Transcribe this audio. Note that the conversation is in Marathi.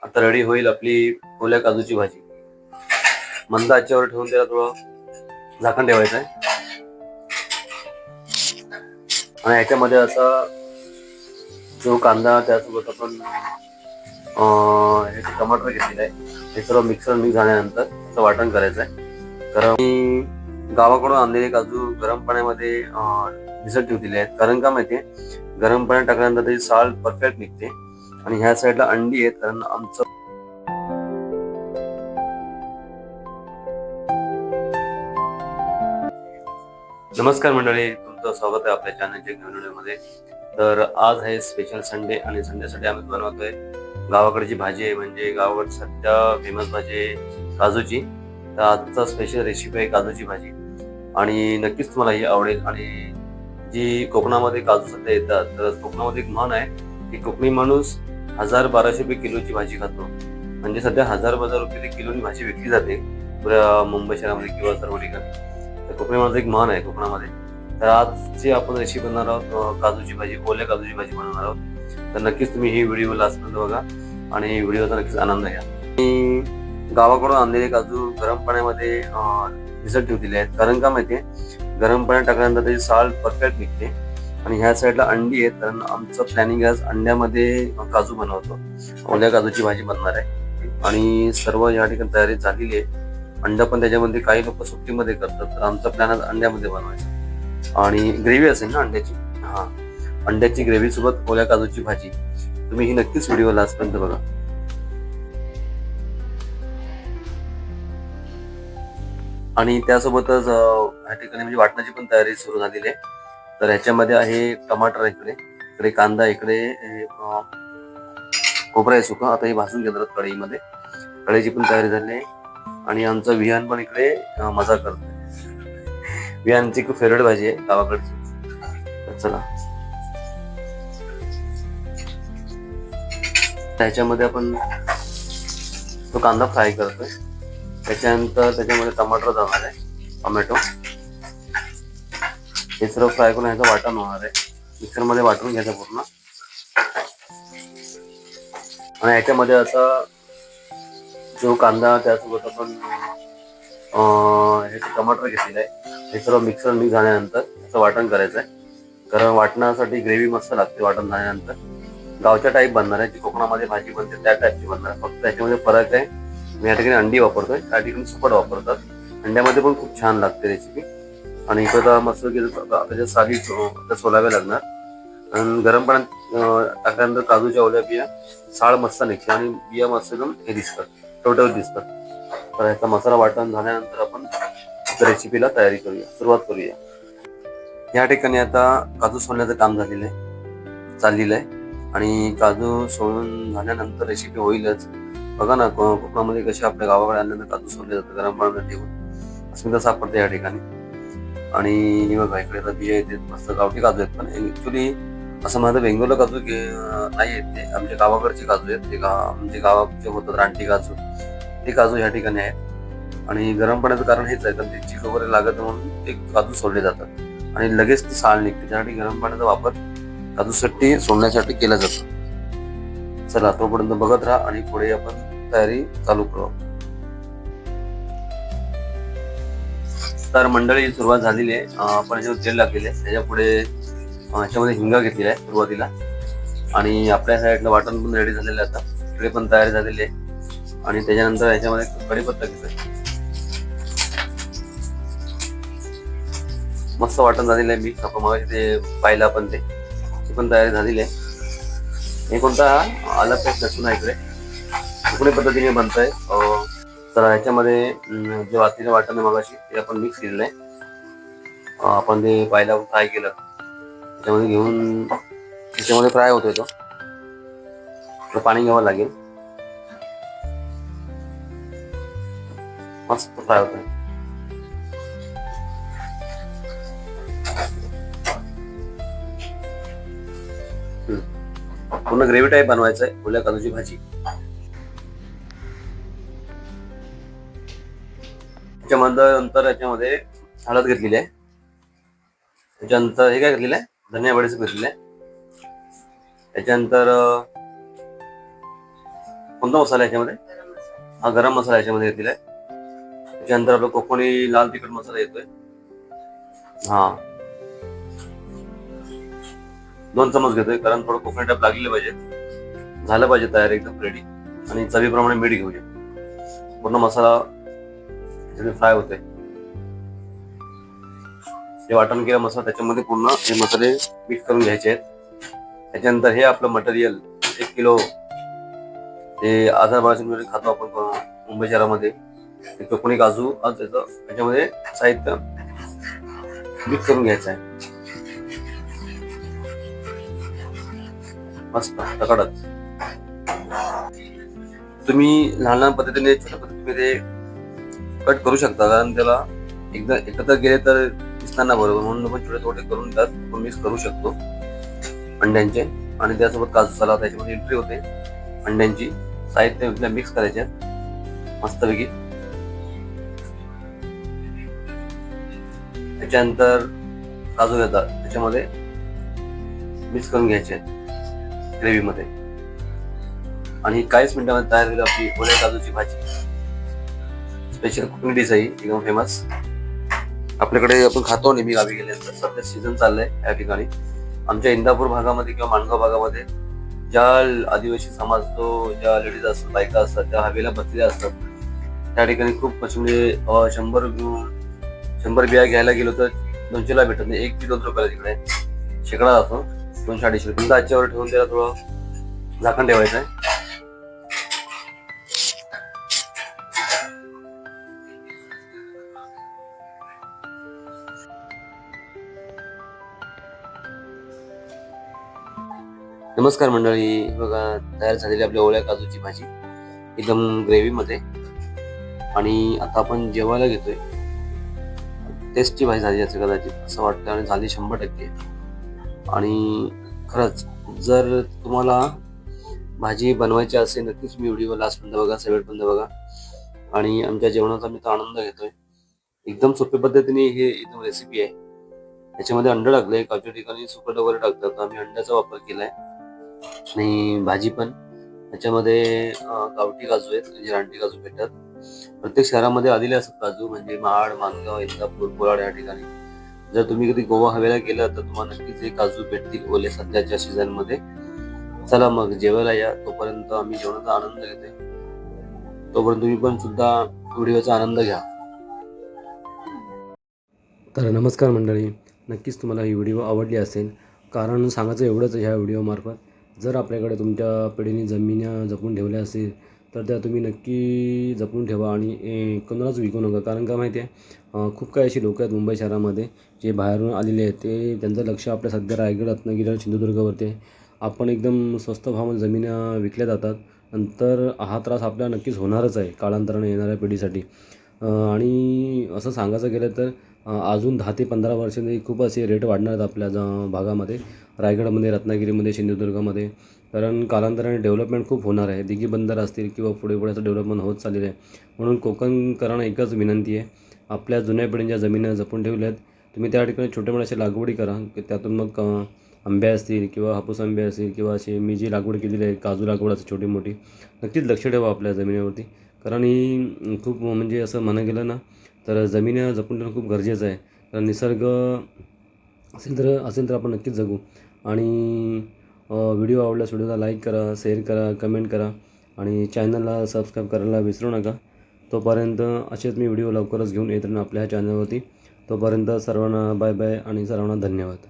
आता रेडी होईल आपली ओल्या काजूची भाजी. मंद आचेवर ठेवून त्याला थोडं झाकण ठेवायचं आहे. आणि याच्यामध्ये असा जो कांदा त्यासोबत आपण टमाटर घेतलेला आहे हे सर्व मिक्स झाल्यानंतर त्याचं वाटण करायचं आहे. गरम गावाकडून आणलेले काजू गरम पाण्यामध्ये भिजत ठेवलेले आहेत. कारण का माहितीये, गरम पाण्यात टाकल्यानंतर त्याची साल परफेक्ट निघते. आणि ह्या साईडला अंडी आहेत, कारण आमचं नमस्कार मंडळी, तुमचं स्वागत आहे आपल्या चॅनलच्या व्हिडिओमध्ये. तर आज आहे स्पेशल संडे आणि संडेसाठी आम्ही बनवतोय गावाकडची भाजी आहे, म्हणजे गावाकडची सध्या फेमस भाजी आहे काजूची. तर आजचा स्पेशल रेसिपी आहे काजूची भाजी आणि नक्कीच तुम्हाला ही आवडेल. आणि जी कोकणामध्ये काजू सध्या येतात, तर कोकणामध्ये एक म्हण आहे की कोकणी माणूस 1000-1200 रुपये किलोची भाजी खातो. म्हणजे सध्या 1000-1200 रुपये किलोनी भाजी विकली जाते पुऱ्या मुंबई शहरामध्ये किंवा सर्व ठिकाणी. कोकणी माझं एक मान आहे कोकणामध्ये. तर आजची आपण रेसिपी बनवणार आहोत काजूची भाजी, ओल्या काजूची भाजी बनवणार आहोत. तर नक्कीच तुम्ही ही व्हिडिओ लास्टपर्यंत बघा आणि व्हिडिओचा नक्कीच आनंद घ्या. मी गावाकडून आणलेले काजू गरम पाण्यामध्ये भिजत ठेवलेले आहेत. कारण का माहितीये, गरम पाण्यात टाकल्यानंतर त्याची साल परफेक्ट निघते. आणि ह्या साईडला अंडी आहेत, कारण आमचं प्लॅनिंग आज अंड्यामध्ये काजू बनवतो, ओल्या काजूची भाजी बनणार आहे. आणि सर्व या ठिकाणी तयारी झालेली आहे. अंडा पण त्याच्यामध्ये काही लोक सुट्टीमध्ये करतात, तर आमचा प्लॅन आज अंड्यामध्ये बनवायचा. आणि ग्रेव्ही असेल ना अंड्याची, अंड्याची ग्रेव्ही सोबत ओल्या काजूची भाजी. तुम्ही ही नक्कीच व्हिडिओ लास्टपर्यंत बघा. आणि त्यासोबतच या ठिकाणी म्हणजे वाटणाची पण तयारी सुरू झालेली आहे. तर ह्याच्यामध्ये आहे टमाटर, इकडे कांदा, इकडे खोबरा आहे सुका. आता हे भाजून घेणार कढईमध्ये. कढईची पण तयारी झाली आहे. आणि आमचा विहान पण इकडे मजा करतोय. विहानची खूप फेवरेट भाजी आहे गावाकडची. चला, त्याच्यामध्ये आपण तो कांदा फ्राय करतोय. त्याच्यानंतर त्याच्यामध्ये टमाटर जाणार आहे, टोमॅटो. हे सर्व फ्राय करून ह्याचं वाटण होणार आहे. मिक्सर मध्ये वाटून घ्यायचं पूर्ण. आणि ह्याच्यामध्ये असा जो कांदा त्यासोबत आपण टमाटर घेतलेलं आहे हे सर्व मिक्सर झाल्यानंतर त्याचं वाटण करायचं आहे. कारण वाटणासाठी ग्रेव्ही मस्त लागते वाटण झाल्यानंतर. गावच्या टाईप बनणार आहे, जी कोकणामध्ये भाजी बनते त्या टाईपची बनणार आहे. फक्त त्याच्यामध्ये फरक आहे, मी या ठिकाणी अंडी वापरतोय, त्या ठिकाणी सुकट वापरतात. अंड्यामध्ये पण खूप छान लागते रेसिपी. आणि इकडं मस्त त्याच्या साली सोलाव्या लागणार. आणि गरम पाण्यात टाकल्यानंतर काजूच्या ओल्या बिया साळ मस्त निघते आणि बिया मस्त एकदम हे दिसतात, टवटवीत दिसतात. तर ह्याचा मसाला वाटण झाल्यानंतर आपण रेसिपीला तयारी करूया, सुरुवात करूया. या ठिकाणी आता काजू सोलण्याचं काम झालेलं आहे, चाललेलं आहे. आणि काजू सोलून झाल्यानंतर रेसिपी होईलच. बघा ना, कोकणामध्ये कसे आपल्या गावाकडे आणल्यानंतर काजू सोलले जातं गरम पाण्यात ठेवून, अस्मिता सापडते या ठिकाणी. आणि बघा इकडे आता बिया येते, मस्त गावठी काजू आहेत. पण ऍक्च्युली असं माझं बेंगोला काजू नाही आहेत, ते आमच्या गावाकडचे काजू आहेत. ते म्हणजे गावाचे होतात रानटी काजू, ते काजू ह्या ठिकाणी आहेत. आणि गरम पाण्याचं कारण हेच आहे, कारण ते चिक वगैरे लागत म्हणून ते काजू सोडले जातात आणि लगेच ती साल निघते. त्यासाठी गरम पाण्याचा वापर काजूसाठी सोडण्यासाठी केला जातो. चला, तोपर्यंत बघत राहा आणि पुढे आपण तयारी चालू करू. तर मंडळी सुरुवात झालेली आहे. आपण याच्यावर तेल लागलेले आहे. त्याच्या पुढे ह्याच्यामध्ये हिंगा घेतलेला आहे सुरुवातीला. आणि आपल्या साईडला वाटण पण रेडी झालेलं आहे. आता इकडे पण तयारी झालेली आहे. आणि त्याच्यानंतर ह्याच्यामध्ये कढीपत्ता घेतोय. मस्त वाटण झालेलं आहे. मिक्स आपण मग ते पाहिलं आपण, ते पण तयारी झालेली आहे. हे कोणता आला पेस्ट नसून इकडे कोकणी पद्धतीने बनतंय. तर ह्याच्यामध्ये जे वातीचं वाटण आहे मगाशी ते आपण मिक्स केलेलं आहे. आपण ते पाहिला फ्राय केलं त्याच्यामध्ये घेऊन त्याच्यामध्ये फ्राय होतोय तो पाणी घ्यावं लागेल. मस्त फ्राय होतोय. पूर्ण ग्रेव्ही टाईप बनवायचं आहे ओल्या काजूची भाजी. त्याच्यानंतर याच्यामध्ये हळद घेतलेली आहे. त्याच्यानंतर हे काय घेतलेलं आहे, धनिया बडीशेप घेतलेलं आहे. त्याच्यानंतर कोणता मसाला याच्यामध्ये? हा गरम मसाला याच्यामध्ये घेतलेला आहे. त्याच्यानंतर आपला कोकणी लाल तिखट मसाला येतोय. हा 2 चमच घेतोय, कारण थोडं कोकणी टाईप लागले पाहिजे. झालं पाहिजे तयार एकदम रेडी. आणि चवीप्रमाणे मीठ घेऊया. पूर्ण मसाला फ्राय होते. हे वाटण केलं मसाला त्याच्यामध्ये पूर्ण हे मसाले मिक्स करून घ्यायचे आहेत. त्याच्यानंतर हे आपलं मटेरियल 1 किलो ते आजार खातो आपण मुंबई शहरामध्ये. कोकणी काजू आज याच्यामध्ये साहित्य मिक्स करून घ्यायचं आहे. मस्त तकडक. तुम्ही लहान लहान पद्धतीने छोट्या पद्धतीने ते कट करू शकता, कारण त्याला एकदा एकत्र गेले तर दिसणार ना बरोबर, म्हणून आपण छोटे छोटे करून त्यात मिक्स करू शकतो अंड्यांचे. आणि त्यासोबत काजू सलाद त्याच्यामध्ये एंट्री होते अंड्यांची. साहित्य मिक्स करायचे मस्तपैकी. त्याच्यानंतर काजू घेतात त्याच्यामध्ये मिक्स करून घ्यायचे ग्रेव्हीमध्ये. आणि काहीच मिनिटांमध्ये तयार होईल आपली ओल्या काजूची भाजी. स्पेशल कुकिंग डिश आहे एकदम फेमस. आपल्याकडे आपण खातो नेहमी गावी गेल्यानंतर. सध्या सीझन चाललंय या ठिकाणी. आमच्या इंदापूर भागामध्ये किंवा माणगाव भागामध्ये ज्या आदिवासी समाज ज्या लेडीज असतात, बायका असतात, त्या हवेला बसलेल्या असतात. त्या ठिकाणी खूप म्हणजे 100 बिया घ्यायला गेलो तर 200ला भेटत नाही. 1 ते 2 रुपयाला तिकडे शेकडा असतो. 200-250 रुपये आजच्यावर ठेवून त्याला थोडं झाकण ठेवायचं आहे. नमस्कार मंडळी, बघा तयार झालेली आपल्या ओल्या काजूची भाजी एकदम ग्रेव्हीमध्ये. आणि आता आपण जेवायला घेतोय. टेस्टची भाजी झाली असं कदाचित असं वाटतं, आणि झाली 100%. आणि खरंच जर तुम्हाला भाजी बनवायची असेल नक्कीच मी व्हिडिओ लास्टपर्यंत बघा, शेवटपर्यंत बघा. आणि आमच्या जेवणाचा मी तर आनंद घेतोय. एकदम सोप्या पद्धतीने हे एकदम रेसिपी आहे. याच्यामध्ये अंड टाकलंय, काही ठिकाणी सुकट वगैरे टाकतात, आम्ही अंड्याचा वापर केलाय. आणि भाजी पण त्याच्यामध्ये गावठी काजू आहेत, म्हणजे रानटी काजू भेटतात. प्रत्येक शहरामध्ये आलेले असतात काजू, म्हणजे महाड, माणगाव, इंदापूर, कोराड या ठिकाणी. जर तुम्ही कधी गोवा हवेला गेला तर तुम्हाला नक्कीच हे काजू भेटतील ओले सध्याच्या सीझन मध्ये. चला मग जेवायला या. तोपर्यंत आम्ही जेवणाचा आनंद घेतोय, तोपर्यंत तुम्ही पण सुद्धा व्हिडिओचा आनंद घ्या. तर नमस्कार मंडळी, नक्कीच तुम्हाला ही व्हिडिओ आवडली असेल. कारण सांगायचं एवढंच ह्या व्हिडिओमार्फत, जर आपल्याकडे तुमच्या पिढीने जमिनी जपून ठेवल्या असेल तर त्या तुम्ही नक्की जपून ठेवा. आणि कोणालाच विकू नका. कारण का माहिती आहे, खूप काही अशी लोकं आहेत मुंबई शहरामध्ये जे बाहेरून आलेले आहेत. ते त्यांचं लक्ष आपल्या सध्या रायगड, रत्नागिरी, सिंधुदुर्गावरती आहे. आपण एकदम स्वस्त भावामध्ये जमिनी विकल्या जातात. नंतर हा त्रास आपल्याला नक्कीच होणारच आहे कालांतराने येणाऱ्या पिढीसाठी. आणि असं सांगायचं गेलं तर अजून 10 ते 15 वर्षांनी खूप असे रेट वाढणार आहेत आपल्या भागामध्ये, रायगडमध्ये, रत्नागिरीमध्ये, सिंधुदुर्गामध्ये. कारण कालांतराने डेव्हलपमेंट खूप होणार आहे. दिघी बंदर असतील किंवा पुढे पुढे असं डेव्हलपमेंट होत चाललेलं आहे. म्हणून कोकणकरांना एकच विनंती आहे, आपल्या जुन्या पिढींच्या जमिनी जपून ठेवल्या आहेत. तुम्ही त्या ठिकाणी छोट्या मोठ्या अशा लागवडी करा, त्यातून मग आंबे असतील किंवा हापूस आंबे असतील किंवा असे मी जी लागवड केलेली आहे काजू लागवड असते छोटी मोठी, नक्कीच लक्ष ठेवा आपल्या जमिनीवरती. कारण ही खूप म्हणजे असं म्हणा गेलं ना तर जमिनी जपून ठेवणं खूप गरजेचं आहे. कारण निसर्ग असेल तर आपण नक्कीच जगू. आणि व्हिडिओ आवडल्यास व्हिडिओला लाईक करा, शेअर करा, कमेंट करा आणि चॅनलला सबस्क्राईब करायला विसरू नका. तोपर्यंत असेच मी व्हिडिओ लवकरच घेऊन येत राहीन आपल्या ह्या चॅनलवरती. तोपर्यंत सर्वांना बाय बाय आणि सर्वांना धन्यवाद.